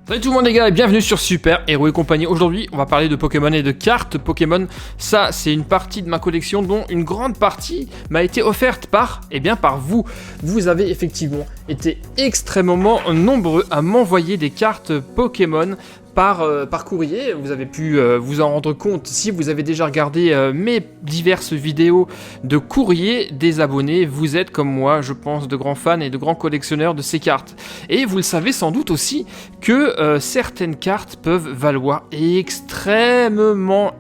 Salut tout le monde les gars et bienvenue sur Super Héros et compagnie. Aujourd'hui on va parler de Pokémon et de cartes Pokémon. Ça c'est une partie de ma collection dont une grande partie m'a été offerte par vous. Vous avez effectivement été extrêmement nombreux à m'envoyer des cartes Pokémon par courrier. Vous avez pu vous en rendre compte si vous avez déjà regardé mes diverses vidéos de courrier des abonnés. Vous êtes comme moi, je pense, de grands fans et de grands collectionneurs de ces cartes. Et vous le savez sans doute aussi que certaines cartes peuvent valoir extrêmement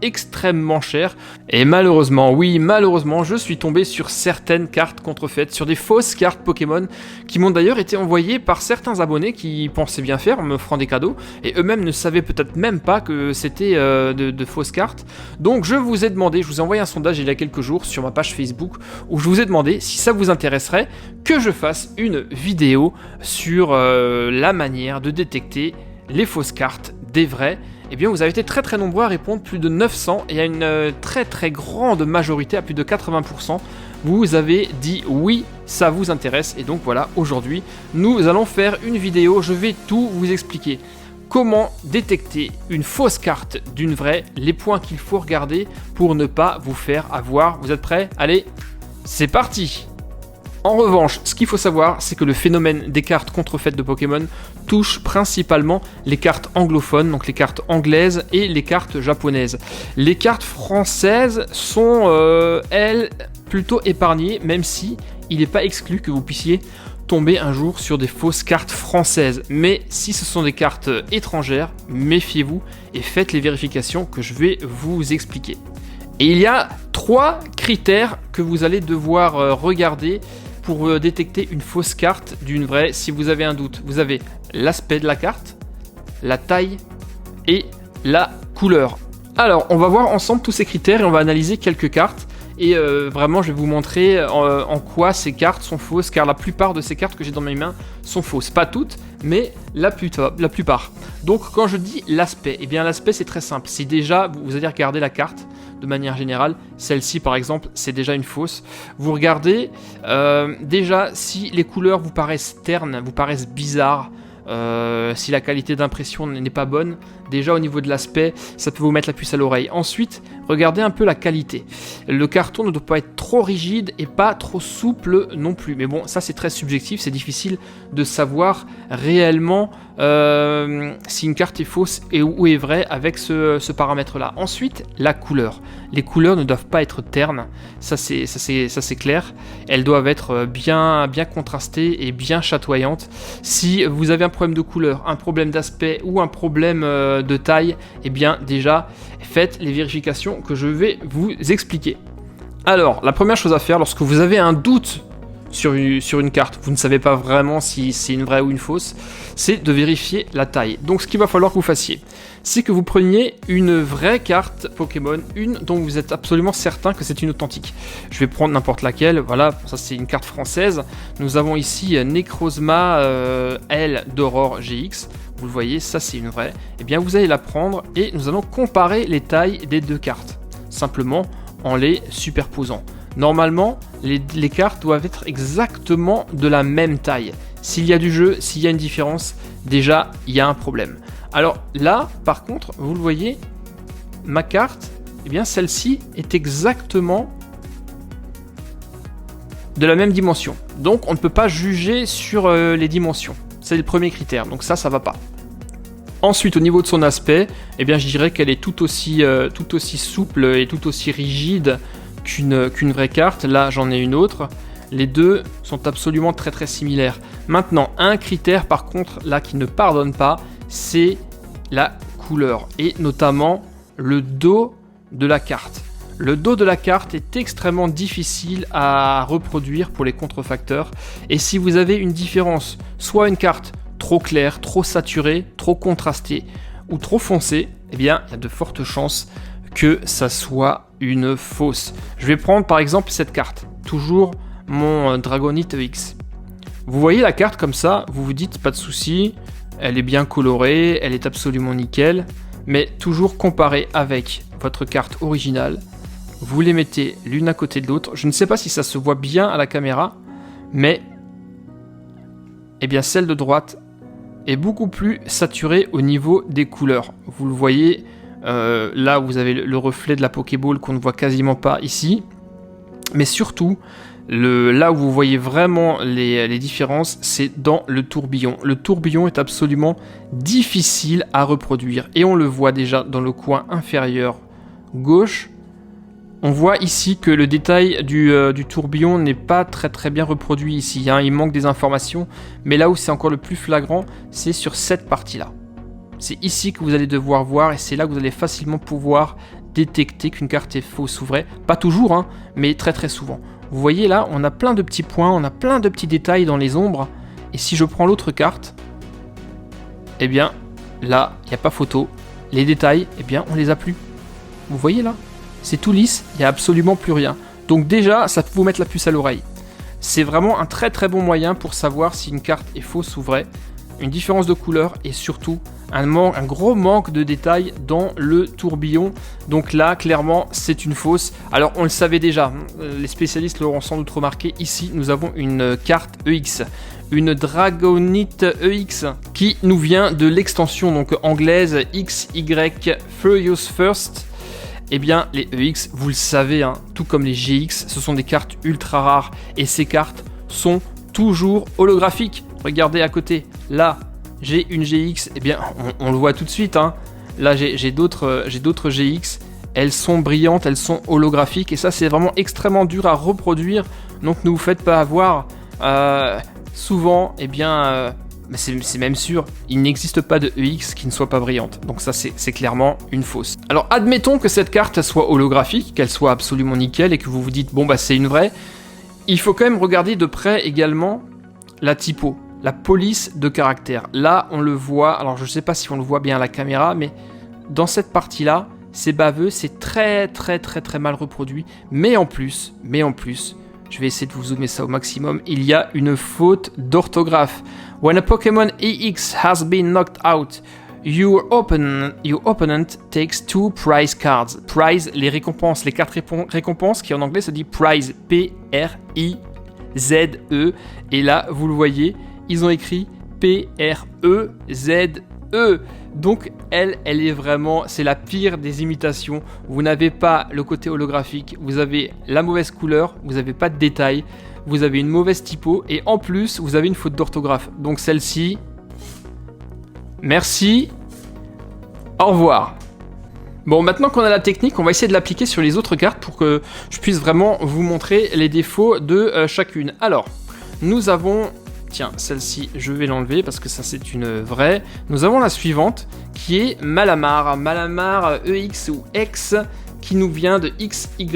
cher. Et malheureusement, oui, malheureusement, je suis tombé sur certaines cartes contrefaites, sur des fausses cartes Pokémon qui m'ont d'ailleurs été envoyées par certains abonnés qui pensaient bien faire en m'offrant des cadeaux et eux-mêmes ne savaient peut-être même pas que c'était de fausses cartes. Donc je vous ai demandé, je vous ai envoyé un sondage il y a quelques jours sur ma page Facebook où je vous ai demandé si ça vous intéresserait que je fasse une vidéo sur la manière de détecter les fausses cartes des vraies. Eh bien, vous avez été très nombreux à répondre, plus de 900, et à une très grande majorité, à plus de 80%, vous avez dit oui, ça vous intéresse. Et donc voilà, aujourd'hui, nous allons faire une vidéo, je vais tout vous expliquer. Comment détecter une fausse carte d'une vraie, les points qu'il faut regarder pour ne pas vous faire avoir. Vous êtes prêts? Allez, c'est parti! En revanche, ce qu'il faut savoir, c'est que le phénomène des cartes contrefaites de Pokémon touche principalement les cartes anglophones, donc les cartes anglaises et les cartes japonaises. Les cartes françaises sont, elles, plutôt épargnées, même si il n'est pas exclu que vous puissiez tomber un jour sur des fausses cartes françaises. Mais si ce sont des cartes étrangères, méfiez-vous et faites les vérifications que je vais vous expliquer. Et il y a 3 critères que vous allez devoir regarder pour détecter une fausse carte d'une vraie. Si vous avez un doute, vous avez l'aspect de la carte, la taille et la couleur. Alors, on va voir ensemble tous ces critères et on va analyser quelques cartes. Et vraiment, je vais vous montrer en quoi ces cartes sont fausses, car la plupart de ces cartes que j'ai dans mes mains sont fausses. Pas toutes, mais la plupart. Donc, quand je dis l'aspect, eh bien l'aspect c'est très simple. Si déjà vous allez regarder la carte de manière générale, celle-ci par exemple, c'est déjà une fausse. Vous regardez déjà si les couleurs vous paraissent ternes, vous paraissent bizarres. Si la qualité d'impression n'est pas bonne, déjà au niveau de l'aspect, ça peut vous mettre la puce à l'oreille. Ensuite, regardez un peu la qualité. Le carton ne doit pas être trop rigide et pas trop souple non plus. Mais bon, ça c'est très subjectif, c'est difficile de savoir réellement si une carte est fausse ou est vraie avec ce paramètre-là. Ensuite, la couleur. Les couleurs ne doivent pas être ternes, ça c'est clair. Elles doivent être bien contrastées et bien chatoyantes. Si vous avez un problème de couleur, un problème d'aspect ou un problème de taille, eh bien déjà faites les vérifications que je vais vous expliquer. Alors, la première chose à faire lorsque vous avez un doute sur une carte, vous ne savez pas vraiment si c'est une vraie ou une fausse, c'est de vérifier la taille. Donc ce qu'il va falloir que vous fassiez, c'est que vous preniez une vraie carte Pokémon, une dont vous êtes absolument certain que c'est une authentique. Je vais prendre n'importe laquelle, voilà, ça c'est une carte française. Nous avons ici Necrozma L d'Aurore GX. Vous le voyez, ça c'est une vraie. Eh bien vous allez la prendre et nous allons comparer les tailles des deux cartes, simplement en les superposant. Normalement, les cartes doivent être exactement de la même taille. S'il y a du jeu, s'il y a une différence, déjà il y a un problème. Alors là, par contre, vous le voyez, ma carte, eh bien celle-ci est exactement de la même dimension. Donc on ne peut pas juger sur les dimensions. C'est le premier critère, donc ça va pas. Ensuite, au niveau de son aspect, eh bien, je dirais qu'elle est tout aussi souple et tout aussi rigide qu'une vraie carte. Là, j'en ai une autre. Les deux sont absolument très similaires. Maintenant, un critère, par contre, là, qui ne pardonne pas, c'est la couleur. Et notamment, le dos de la carte. Le dos de la carte est extrêmement difficile à reproduire pour les contrefacteurs. Et si vous avez une différence, soit une carte trop claire, trop saturée, trop contrastée ou trop foncée, eh bien, il y a de fortes chances que ça soit une fausse. Je vais prendre par exemple cette carte, toujours mon Dragonite EX. Vous voyez la carte comme ça, vous vous dites pas de souci, elle est bien colorée, elle est absolument nickel, mais toujours comparée avec votre carte originale, vous les mettez l'une à côté de l'autre. Je ne sais pas si ça se voit bien à la caméra, mais eh bien celle de droite est beaucoup plus saturé au niveau des couleurs. Vous le voyez, là vous avez le reflet de la Pokéball qu'on ne voit quasiment pas ici. Mais surtout, là où vous voyez vraiment les différences, c'est dans le tourbillon. Le tourbillon est absolument difficile à reproduire. Et on le voit déjà dans le coin inférieur gauche. On voit ici que le détail du tourbillon n'est pas très bien reproduit ici. Hein. Il manque des informations. Mais là où c'est encore le plus flagrant, c'est sur cette partie-là. C'est ici que vous allez devoir voir et c'est là que vous allez facilement pouvoir détecter qu'une carte est fausse ou vraie. Pas toujours, hein, mais très souvent. Vous voyez là, on a plein de petits points, on a plein de petits détails dans les ombres. Et si je prends l'autre carte, eh bien, là, il n'y a pas photo. Les détails, eh bien, on les a plus. Vous voyez là? C'est tout lisse, il n'y a absolument plus rien. Donc déjà, ça peut vous mettre la puce à l'oreille. C'est vraiment un très bon moyen pour savoir si une carte est fausse ou vraie. Une différence de couleur et surtout un gros manque de détails dans le tourbillon. Donc là, clairement, c'est une fausse. Alors, on le savait déjà, les spécialistes l'auront sans doute remarqué. Ici, nous avons une carte EX, une Dragonite EX, qui nous vient de l'extension donc anglaise XY Furious First. Eh bien, les EX, vous le savez, hein, tout comme les GX, ce sont des cartes ultra rares. Et ces cartes sont toujours holographiques. Regardez à côté, là, j'ai une GX, eh bien, on le voit tout de suite, hein. Là, j'ai d'autres GX, elles sont brillantes, elles sont holographiques, et ça, c'est vraiment extrêmement dur à reproduire, donc ne vous faites pas avoir. Souvent, eh bien, c'est même sûr, il n'existe pas de EX qui ne soit pas brillante, donc ça, c'est clairement une fausse. Alors, admettons que cette carte soit holographique, qu'elle soit absolument nickel, et que vous vous dites, bon, bah, c'est une vraie, il faut quand même regarder de près également la typo. La police de caractère. Là, on le voit, alors je ne sais pas si on le voit bien à la caméra, mais dans cette partie-là, c'est baveux, c'est très mal reproduit. Mais en plus, je vais essayer de vous zoomer ça au maximum, il y a une faute d'orthographe. When a Pokémon EX has been knocked out, your opponent takes 2 prize cards. Prize, les récompenses, les cartes récompenses, qui en anglais se dit prize, P-R-I-Z-E. Et là, vous le voyez, ils ont écrit P-R-E-Z-E. Donc, elle est vraiment, c'est la pire des imitations. Vous n'avez pas le côté holographique, vous avez la mauvaise couleur, vous n'avez pas de détails, vous avez une mauvaise typo, et en plus, vous avez une faute d'orthographe. Donc, celle-ci, merci, au revoir. Bon, maintenant qu'on a la technique, on va essayer de l'appliquer sur les autres cartes pour que je puisse vraiment vous montrer les défauts de chacune. Alors, nous avons... Tiens, celle-ci, je vais l'enlever parce que ça, c'est une vraie. Nous avons la suivante qui est Malamar. Malamar EX ou X qui nous vient de XY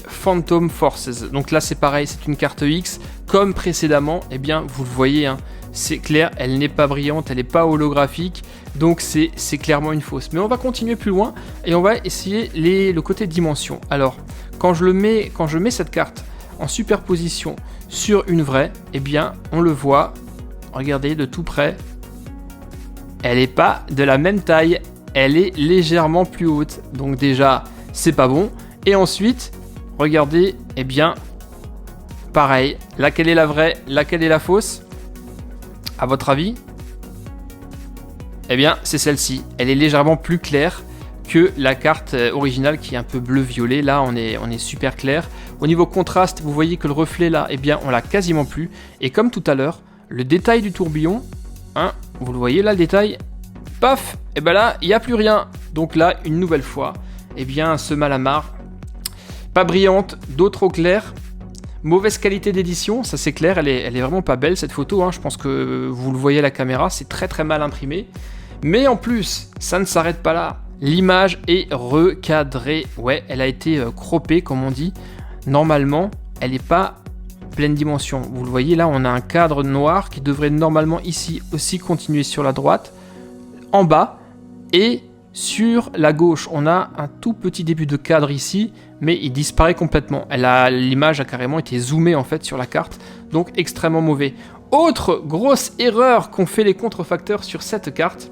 Phantom Forces. Donc là, c'est pareil, c'est une carte X. Comme précédemment, eh bien, vous le voyez, hein, c'est clair, elle n'est pas brillante, elle n'est pas holographique. Donc, c'est clairement une fausse. Mais on va continuer plus loin et on va essayer le côté dimension. Alors, quand je mets cette carte en superposition sur une vraie, eh bien, on le voit, regardez de tout près, elle n'est pas de la même taille, elle est légèrement plus haute, donc déjà, c'est pas bon. Et ensuite, regardez, eh bien, pareil, laquelle est la vraie, laquelle est la fausse, à votre avis? Eh bien, c'est celle-ci, elle est légèrement plus claire que la carte originale qui est un peu bleu-violet. Là, on est super clair. Au niveau contraste, vous voyez que le reflet là, eh bien, on l'a quasiment plus. Et comme tout à l'heure, le détail du tourbillon, hein, vous le voyez là, le détail, paf, et ben là, il n'y a plus rien. Donc là, une nouvelle fois, eh bien, ce Malamar, pas brillante, d'eau trop claire, mauvaise qualité d'édition, ça c'est clair, elle est vraiment pas belle cette photo, hein. Je pense que vous le voyez à la caméra, c'est très mal imprimé. Mais en plus, ça ne s'arrête pas là. L'image est recadrée. Ouais, elle a été croppée, comme on dit. Normalement, elle n'est pas pleine dimension. Vous le voyez, là, on a un cadre noir qui devrait normalement ici aussi continuer sur la droite, en bas, et sur la gauche, on a un tout petit début de cadre ici, mais il disparaît complètement. L'image a carrément été zoomée en fait sur la carte, donc extrêmement mauvais. Autre grosse erreur qu'ont fait les contrefacteurs sur cette carte.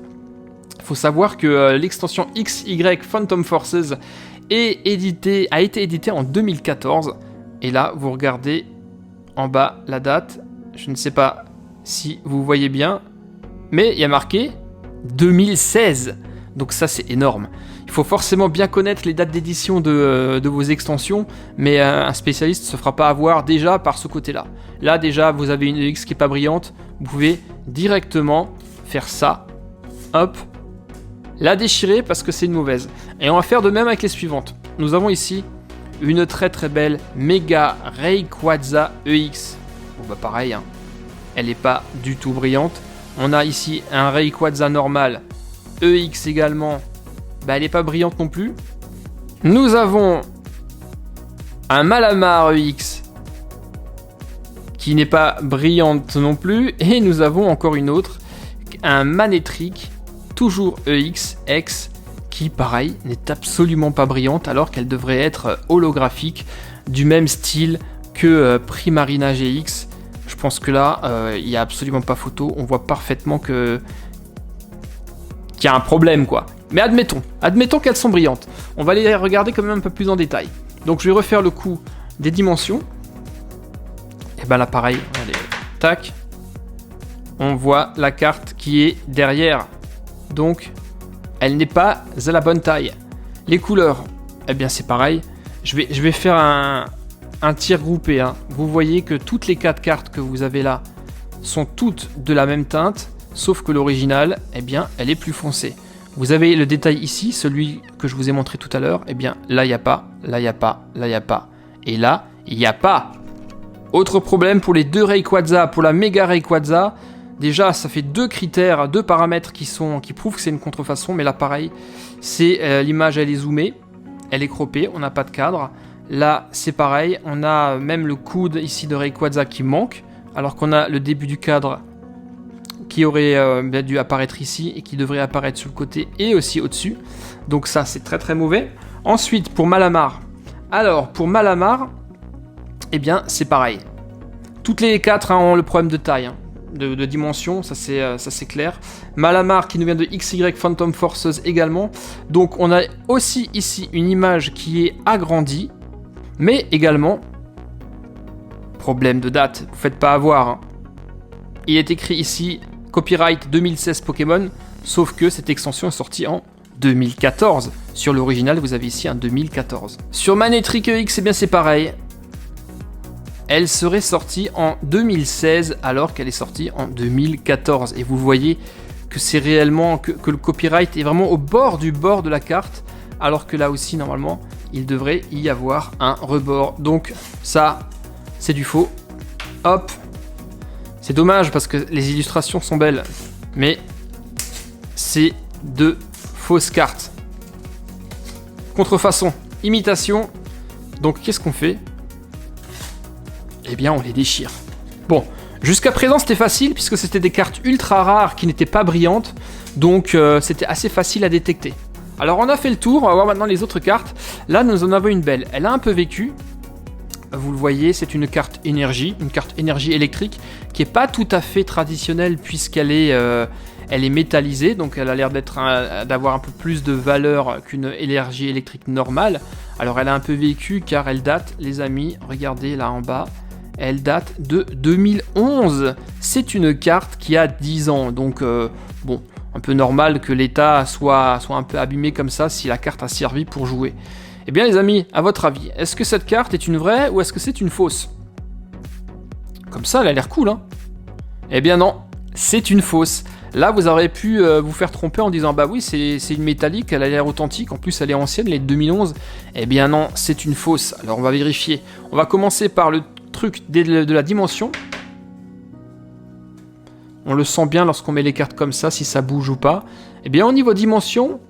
Il faut savoir que l'extension XY Phantom Forces a été éditée en 2014. Et là, vous regardez en bas la date. Je ne sais pas si vous voyez bien. Mais il y a marqué 2016. Donc ça, c'est énorme. Il faut forcément bien connaître les dates d'édition de vos extensions, mais un spécialiste ne se fera pas avoir déjà par ce côté-là. Là, déjà, vous avez une EX qui n'est pas brillante. Vous pouvez directement faire ça. Hop. La déchirer parce que c'est une mauvaise. Et on va faire de même avec les suivantes. Nous avons ici une très très belle Mega Rayquaza EX. Bon bah pareil, hein. Elle n'est pas du tout brillante. On a ici un Rayquaza normal EX également. Bah elle n'est pas brillante non plus. Nous avons un Malamar EX qui n'est pas brillante non plus. Et nous avons encore une autre, un Manectric, toujours EX, X, qui pareil n'est absolument pas brillante alors qu'elle devrait être holographique, du même style que Primarina GX. Je pense que là, il n'y a absolument pas photo. On voit parfaitement qu'il y a un problème, quoi. Mais admettons qu'elles sont brillantes. On va les regarder quand même un peu plus en détail. Donc je vais refaire le coup des dimensions. Et ben là, pareil, regardez, tac. On voit la carte qui est derrière. Donc, elle n'est pas à la bonne taille. Les couleurs, eh bien c'est pareil. Je vais faire un tir groupé. Hein. Vous voyez que toutes les 4 cartes que vous avez là sont toutes de la même teinte, sauf que l'original, eh bien, elle est plus foncée. Vous avez le détail ici, celui que je vous ai montré tout à l'heure. Eh bien, là, il n'y a pas, là, il n'y a pas, là, il n'y a pas. Et là, il n'y a pas. Autre problème pour les 2 Rayquaza, pour la Mega Rayquaza. Déjà, ça fait 2 critères, 2 paramètres qui prouvent que c'est une contrefaçon. Mais là, pareil, c'est l'image, elle est zoomée, elle est croppée, on n'a pas de cadre. Là, c'est pareil, on a même le coude ici de Rayquaza qui manque, alors qu'on a le début du cadre qui aurait dû apparaître ici et qui devrait apparaître sur le côté et aussi au-dessus. Donc ça, c'est très très mauvais. Ensuite, pour Malamar. Alors, pour Malamar, eh bien, c'est pareil. Toutes les 4 ont le problème de taille, hein, de dimension, ça c'est clair. Malamar qui nous vient de XY Phantom Forces également. Donc, on a aussi ici une image qui est agrandie, mais également, problème de date, vous ne faites pas avoir. Hein. Il est écrit ici, copyright 2016 Pokémon, sauf que cette extension est sortie en 2014. Sur l'original, vous avez ici un 2014. Sur Manectric EX, eh bien c'est pareil. Elle serait sortie en 2016 alors qu'elle est sortie en 2014. Et vous voyez que c'est réellement, que le copyright est vraiment au bord de la carte, alors que là aussi, normalement, il devrait y avoir un rebord. Donc ça, c'est du faux. Hop. C'est dommage parce que les illustrations sont belles, mais c'est de fausses cartes. Contrefaçon, imitation. Donc qu'est-ce qu'on fait ? Eh bien, on les déchire. Bon, jusqu'à présent, c'était facile puisque c'était des cartes ultra rares qui n'étaient pas brillantes, donc c'était assez facile à détecter. Alors, on a fait le tour, on va voir maintenant les autres cartes. Là, nous en avons une belle. Elle a un peu vécu. Vous le voyez, c'est une carte énergie électrique qui n'est pas tout à fait traditionnelle puisqu'elle est, elle est métallisée, donc elle a l'air d'avoir un peu plus de valeur qu'une énergie électrique normale. Alors elle a un peu vécu car elle date, les amis, regardez là en bas, elle date de 2011. C'est une carte qui a 10 ans, donc bon, un peu normal que l'état soit un peu abîmé comme ça si la carte a servi pour jouer. Eh bien les amis, à votre avis, est-ce que cette carte est une vraie ou est-ce que c'est une fausse ? Comme ça, elle a l'air cool, hein ? Eh bien non, c'est une fausse. Là, vous aurez pu vous faire tromper en disant « Bah oui, c'est une métallique, elle a l'air authentique, en plus elle est ancienne, elle est de 2011. » Eh bien non, c'est une fausse. Alors on va vérifier. On va commencer par le truc de la dimension. On le sent bien lorsqu'on met les cartes comme ça, si ça bouge ou pas. Eh bien au niveau dimension,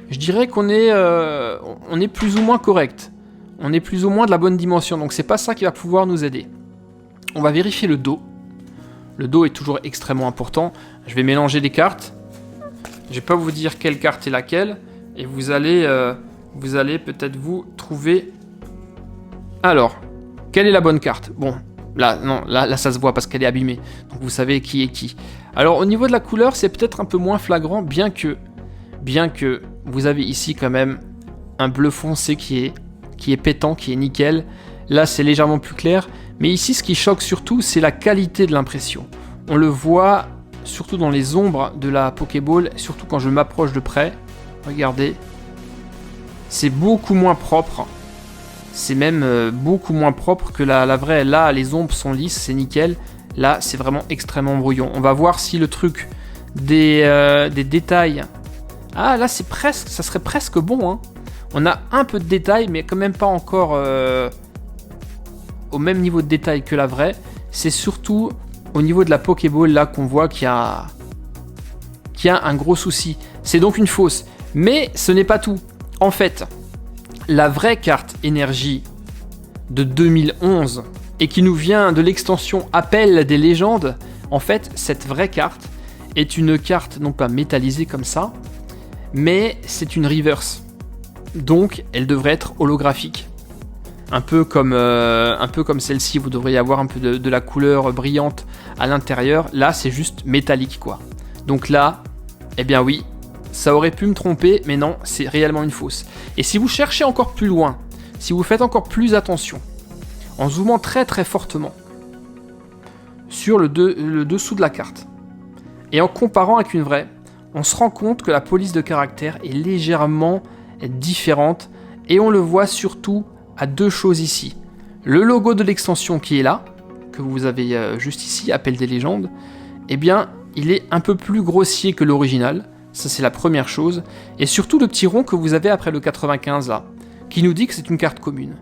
je dirais qu'on est plus ou moins correct. On est plus ou moins de la bonne dimension, donc c'est pas ça qui va pouvoir nous aider. On va vérifier le dos. Le dos est toujours extrêmement important. Je vais mélanger les cartes. Je vais pas vous dire quelle carte est laquelle. Et vous allez peut-être vous trouver... Alors, quelle est la bonne carte ? Bon, là, non, là ça se voit parce qu'elle est abîmée. Donc vous savez qui est qui. Alors au niveau de la couleur, c'est peut-être un peu moins flagrant, bien que vous avez ici quand même un bleu foncé qui est pétant, qui est nickel. Là, c'est légèrement plus clair. Mais ici, ce qui choque surtout, c'est la qualité de l'impression. On le voit surtout dans les ombres de la Pokéball, surtout quand je m'approche de près. Regardez. C'est beaucoup moins propre. C'est même beaucoup moins propre que la vraie. Là, les ombres sont lisses, c'est nickel. Là, c'est vraiment extrêmement brouillon. On va voir si le truc des détails... Ah, là, c'est presque, ça serait presque bon, hein. On a un peu de détails, mais quand même pas encore au même niveau de détail que la vraie. C'est surtout au niveau de la Pokéball, là, qu'on voit qu'il y a un gros souci. C'est donc une fausse. Mais ce n'est pas tout. En fait, la vraie carte énergie de 2011 et qui nous vient de l'extension Appel des légendes, en fait, cette vraie carte est une carte non pas métallisée comme ça, mais c'est une reverse. Donc, elle devrait être holographique. Un peu comme celle-ci, vous devriez avoir un peu de la couleur brillante à l'intérieur. Là, c'est juste métallique, quoi. Donc là, eh bien oui, ça aurait pu me tromper, mais non, c'est réellement une fausse. Et si vous cherchez encore plus loin, si vous faites encore plus attention, en zoomant très très fortement sur le dessous de la carte, et en comparant avec une vraie, on se rend compte que la police de caractère est légèrement différente, et on le voit surtout à deux choses ici. Le logo de l'extension qui est là, que vous avez juste ici, Appel des légendes, eh bien, il est un peu plus grossier que l'original, ça c'est la première chose, et surtout le petit rond que vous avez après le 95 là, qui nous dit que c'est une carte commune.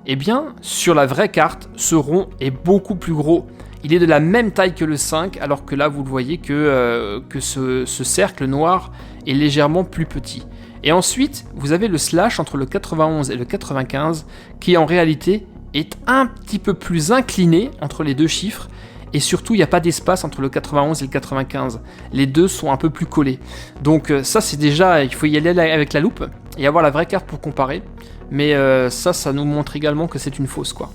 Eh bien, sur la vraie carte, ce rond est beaucoup plus gros. Il est de la même taille que le 5, alors que là, vous le voyez que ce cercle noir est légèrement plus petit. Et ensuite, vous avez le slash entre le 91 et le 95, qui en réalité est un petit peu plus incliné entre les deux chiffres, et surtout, il n'y a pas d'espace entre le 91 et le 95. Les deux sont un peu plus collés. Donc ça, c'est déjà, il faut y aller avec la loupe, et avoir la vraie carte pour comparer. Mais ça nous montre également que c'est une fausse, quoi.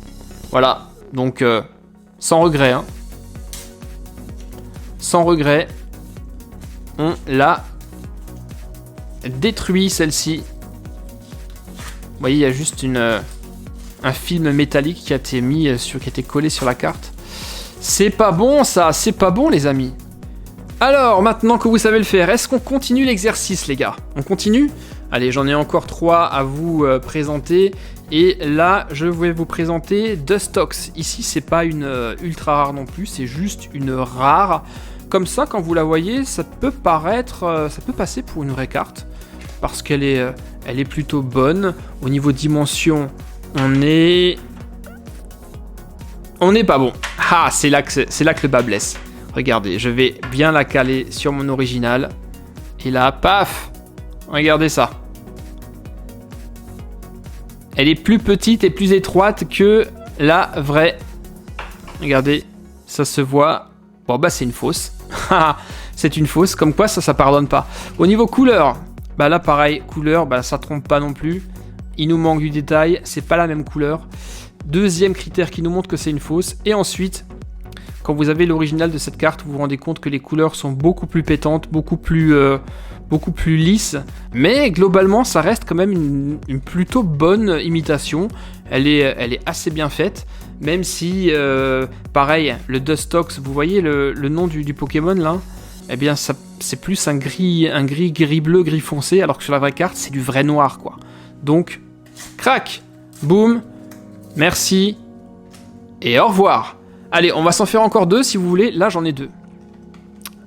Voilà, donc sans regret, hein. Sans regret, on l'a détruit, celle-ci. Vous voyez, il y a juste un film métallique qui a été qui a été collé sur la carte. C'est pas bon, ça, c'est pas bon, les amis. Alors, maintenant que vous savez le faire, est-ce qu'on continue l'exercice, les gars? On continue? Allez, j'en ai encore 3 à vous présenter. Et là, je vais vous présenter Dustox. Ici, c'est pas une ultra rare non plus, c'est juste une rare. Comme ça, quand vous la voyez, ça peut passer pour une vraie carte. Parce qu'elle est plutôt bonne. Au niveau dimension, on n'est pas bon. Ah, c'est là que le bas blesse. Regardez, je vais bien la caler sur mon original. Et là, paf! Regardez ça. Elle est plus petite et plus étroite que la vraie. Regardez, ça se voit. Bon, bah, c'est une fausse. C'est une fausse, comme quoi ça pardonne pas. Au niveau couleur, bah là, pareil, couleur, bah ça trompe pas non plus. Il nous manque du détail, c'est pas la même couleur. Deuxième critère qui nous montre que c'est une fausse. Et ensuite, quand vous avez l'original de cette carte, vous vous rendez compte que les couleurs sont beaucoup plus pétantes, beaucoup plus lisses. Mais globalement, ça reste quand même une plutôt bonne imitation. Elle est assez bien faite. Même si, pareil, le Dustox, vous voyez le nom du Pokémon là, eh bien, c'est plus un gris bleu, gris foncé, alors que sur la vraie carte, c'est du vrai noir, quoi. Donc, crac, boum, merci, et au revoir. Allez, on va s'en faire encore 2 si vous voulez. Là, j'en ai 2.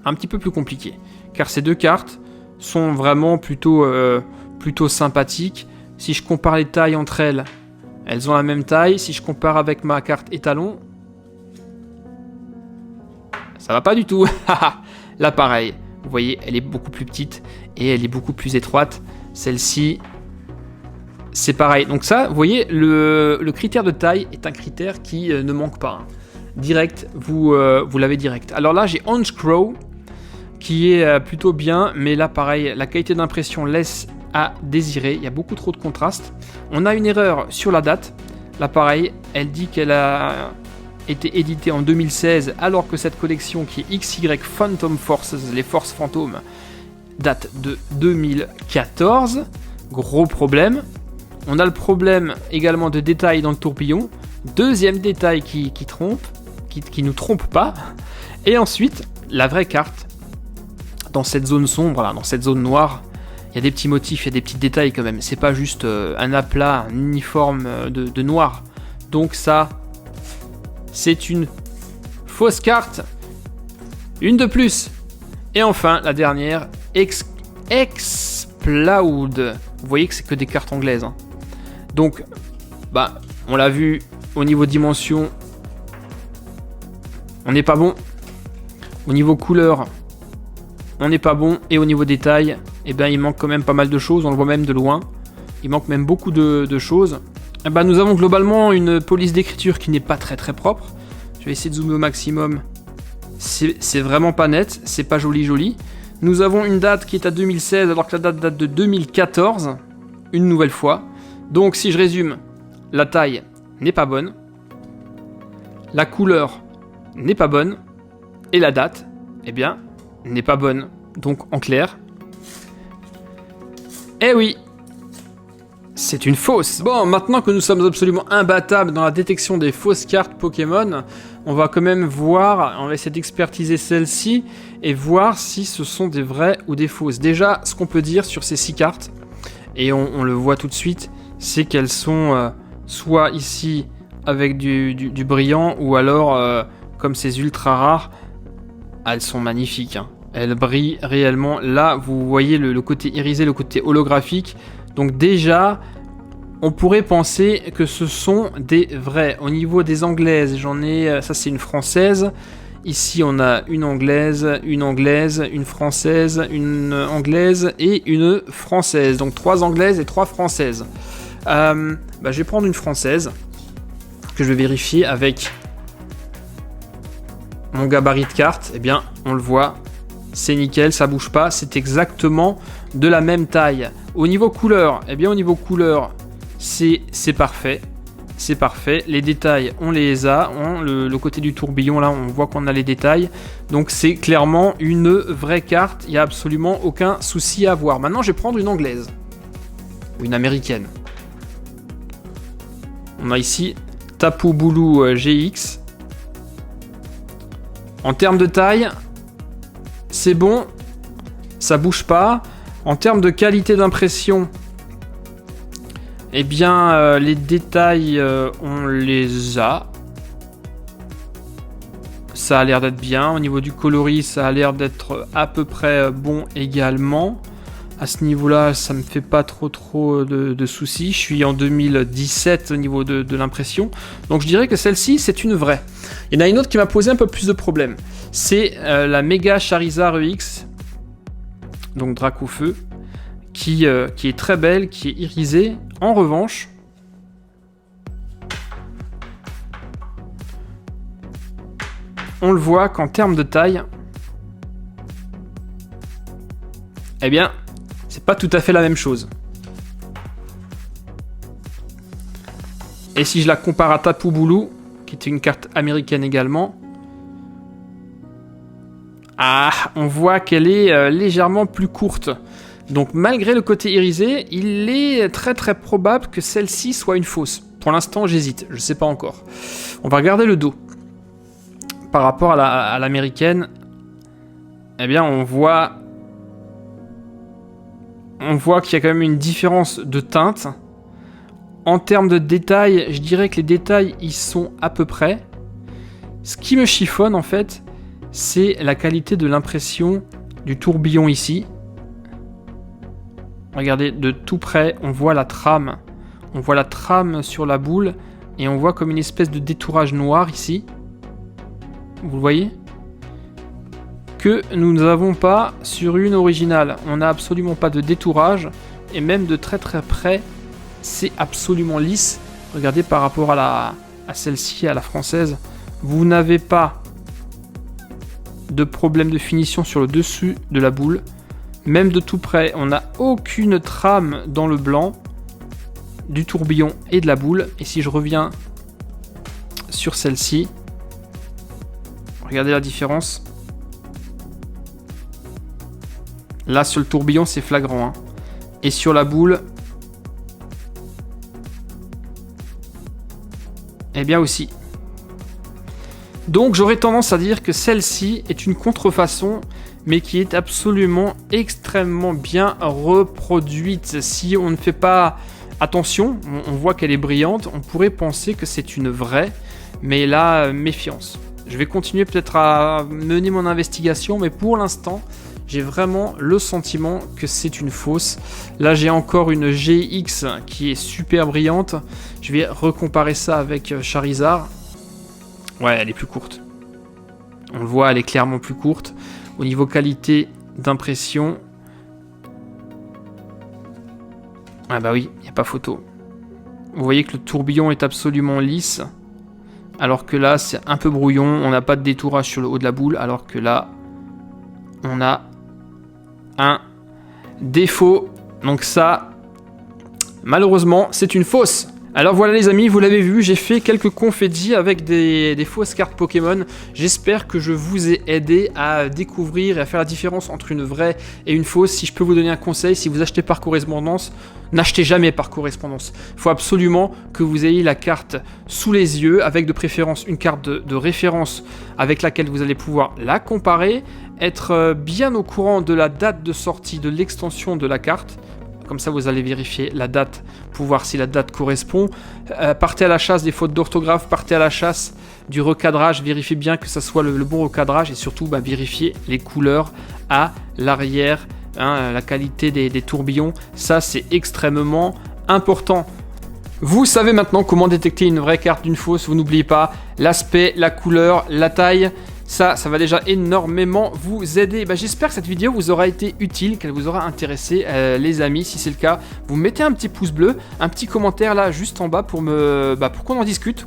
Un petit peu plus compliqué, car ces 2 cartes sont vraiment plutôt sympathiques. Si je compare les tailles entre elles, elles ont la même taille. Si je compare avec ma carte étalon, ça va pas du tout. Là, pareil. Vous voyez, elle est beaucoup plus petite et elle est beaucoup plus étroite. Celle-ci, c'est pareil. Donc ça, vous voyez, le critère de taille est un critère qui ne manque pas. Direct, vous l'avez direct. Alors là, j'ai Honchkrow qui est plutôt bien, mais là, pareil, la qualité d'impression laisse à désirer. Il y a beaucoup trop de contraste. On a une erreur sur la date. Là, pareil, elle dit qu'elle a été éditée en 2016, alors que cette collection qui est XY Phantom Forces, les forces fantômes, date de 2014. Gros problème. On a le problème également de détails dans le tourbillon. Deuxième détail qui trompe, qui nous trompe pas. Et ensuite, la vraie carte dans cette zone sombre, là, dans cette zone noire, il y a des petits motifs, il y a des petits détails quand même. C'est pas juste un aplat, un uniforme de noir. Donc ça, c'est une fausse carte. Une de plus. Et enfin, la dernière, Explode. Vous voyez que c'est que des cartes anglaises. Hein. Donc, on l'a vu au niveau dimension. On n'est pas bon. Au niveau couleur, on n'est pas bon. Et au niveau détail, il manque quand même pas mal de choses. On le voit même de loin. Il manque même beaucoup de choses. Nous avons globalement une police d'écriture qui n'est pas très très propre. Je vais essayer de zoomer au maximum. C'est vraiment pas net. C'est pas joli. Nous avons une date qui est à 2016 alors que la date de 2014. Une nouvelle fois. Donc si je résume, la taille n'est pas bonne. La couleur n'est pas bonne. Et la date, n'est pas bonne. Donc, en clair, oui, c'est une fausse. Bon, maintenant que nous sommes absolument imbattables dans la détection des fausses cartes Pokémon, on va quand même voir, on va essayer d'expertiser celle-ci et voir si ce sont des vraies ou des fausses. Déjà, ce qu'on peut dire sur ces 6 cartes, et on le voit tout de suite, c'est qu'elles sont soit ici avec du brillant, ou alors, comme c'est ultra rare, elles sont magnifiques, hein. Elles brillent réellement. Là, vous voyez le côté irisé, le côté holographique. Donc déjà, on pourrait penser que ce sont des vrais. Au niveau des anglaises, ça c'est une française. Ici, on a une anglaise, une française, une anglaise et une française. Donc 3 anglaises et 3 françaises. Je vais prendre une française que je vais vérifier avec mon gabarit de carte. On le voit. C'est nickel, ça bouge pas, c'est exactement de la même taille. Au niveau couleur, c'est parfait. C'est parfait. Les détails, on les a. Le côté du tourbillon, là, on voit qu'on a les détails. Donc c'est clairement une vraie carte. Il n'y a absolument aucun souci à avoir. Maintenant, je vais prendre une anglaise. Ou une américaine. On a ici Tapu Bulu GX. En termes de taille, c'est bon, ça bouge pas. En termes de qualité d'impression, les détails, on les a. Ça a l'air d'être bien. Au niveau du coloris, ça a l'air d'être à peu près bon également. À ce niveau-là, ça me fait pas trop de soucis. Je suis en 2017 au niveau de l'impression. Donc je dirais que celle-ci, c'est une vraie. Il y en a une autre qui m'a posé un peu plus de problèmes. C'est la Mega Charizard EX, donc Dracofeu, qui est très belle, qui est irisée. En revanche, on le voit qu'en termes de taille, c'est pas tout à fait la même chose. Et si je la compare à Tapu Bulu, qui était une carte américaine également, on voit qu'elle est légèrement plus courte. Donc malgré le côté irisé, il est très très probable que celle-ci soit une fausse. Pour l'instant, j'hésite, je sais pas encore. On va regarder le dos. Par rapport à l'américaine, on voit qu'il y a quand même une différence de teinte. En termes de détails, je dirais que les détails y sont à peu près. Ce qui me chiffonne en fait, c'est la qualité de l'impression du tourbillon ici. Regardez, de tout près, on voit la trame. On voit la trame sur la boule et on voit comme une espèce de détourage noir ici. Vous le voyez ? Que nous n'avons pas sur une originale. On n'a absolument pas de détourage et même de très très près, c'est absolument lisse. Regardez par rapport à celle-ci, à la française, vous n'avez pas de problème de finition sur le dessus de la boule. Même de tout près, on n'a aucune trame dans le blanc du tourbillon et de la boule. Et si je reviens sur celle-ci, regardez la différence. Là, sur le tourbillon, c'est flagrant. Hein. Et sur la boule, aussi. Donc, j'aurais tendance à dire que celle-ci est une contrefaçon, mais qui est absolument extrêmement bien reproduite. Si on ne fait pas attention, on voit qu'elle est brillante, on pourrait penser que c'est une vraie, mais là, méfiance. Je vais continuer peut-être à mener mon investigation, mais pour l'instant, j'ai vraiment le sentiment que c'est une fausse. Là, j'ai encore une GX qui est super brillante. Je vais recomparer ça avec Charizard. Ouais, elle est plus courte. On le voit, elle est clairement plus courte. Au niveau qualité d'impression... Ah bah oui, il n'y a pas photo. Vous voyez que le tourbillon est absolument lisse. Alors que là, c'est un peu brouillon. On n'a pas de détourage sur le haut de la boule. Alors que là, on a un défaut. Donc ça, malheureusement, c'est une fausse. Alors voilà les amis, vous l'avez vu, j'ai fait quelques confettis avec des fausses cartes Pokémon. J'espère que je vous ai aidé à découvrir et à faire la différence entre une vraie et une fausse. Si je peux vous donner un conseil, si vous achetez par correspondance, n'achetez jamais par correspondance. Il faut absolument que vous ayez la carte sous les yeux, avec de préférence une carte de référence avec laquelle vous allez pouvoir la comparer, être bien au courant de la date de sortie de l'extension de la carte. Comme ça, vous allez vérifier la date pour voir si la date correspond. Partez à la chasse des fautes d'orthographe, partez à la chasse du recadrage. Vérifiez bien que ça soit le bon recadrage et surtout vérifiez les couleurs à l'arrière, la qualité des tourbillons. Ça, c'est extrêmement important. Vous savez maintenant comment détecter une vraie carte d'une fausse. Vous n'oubliez pas l'aspect, la couleur, la taille. Ça va déjà énormément vous aider. J'espère que cette vidéo vous aura été utile, qu'elle vous aura intéressé, les amis. Si c'est le cas, vous mettez un petit pouce bleu, un petit commentaire là juste en bas pour qu'on en discute,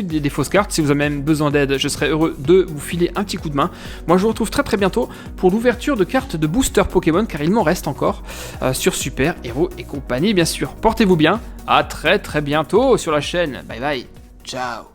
des fausses cartes. Si vous avez même besoin d'aide, je serais heureux de vous filer un petit coup de main. Moi, je vous retrouve très bientôt pour l'ouverture de cartes de booster Pokémon, car il m'en reste encore sur Super Héros et compagnie, bien sûr. Portez-vous bien. À très bientôt sur la chaîne. Bye bye. Ciao.